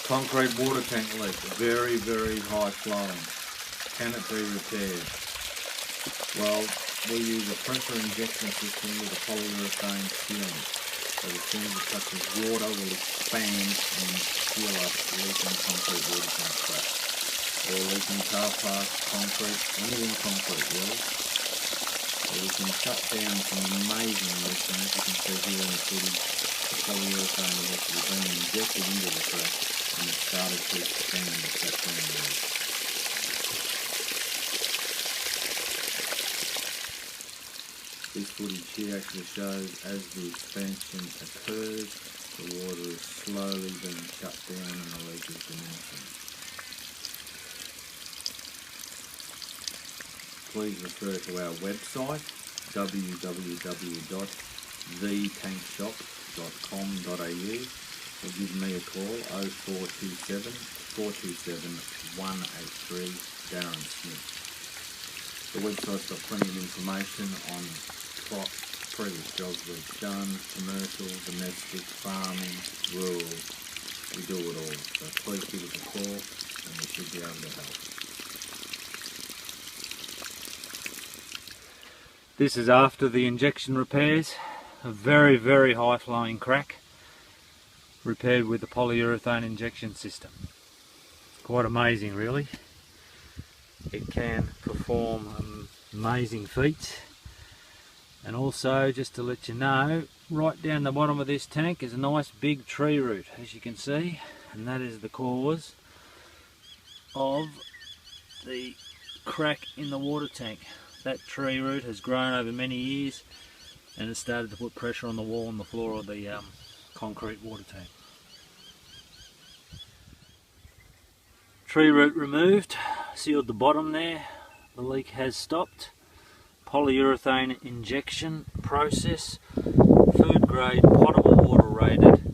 Concrete water tank leak, very, very high flowing. Can it be repaired? Well, we use a pressure injection system with a polyurethane sealant. So as soon as it touches water, will expand and seal up leaking concrete water tank cracks. Or leaking car parks, concrete, anything concrete really. So we can shut down some amazing leaks, and as you can see here in the footage, the polyurethane has actually been injected into the crack and it started to expand and shut down the leak. This footage here actually shows as the expansion occurs, the water is slowly being shut down and the leak is diminishing. Please refer to our website www.thetankshop.com.au or give me a call 0427 427 183 Darren Smith. The website's got plenty of information on plots, previous jobs we've done, commercial, domestic, farming, rural. We do it all. So please give us a call and we should be able to help. This is after the injection repairs. A very, very high flowing crack repaired with the polyurethane injection system. Quite amazing really. It can perform amazing feats. And also, just to let you know, right down the bottom of this tank is a nice big tree root, as you can see, and that is the cause of the crack in the water tank. That tree root has grown over many years and has started to put pressure on the wall and the floor of the concrete water tank. Tree root removed, sealed the bottom there, the leak has stopped. Polyurethane injection process, food grade, potable water rated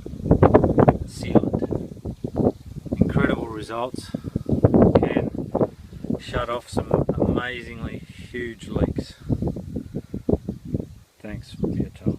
sealant. Incredible results, can shut off some amazingly huge leaks. Thanks for your time.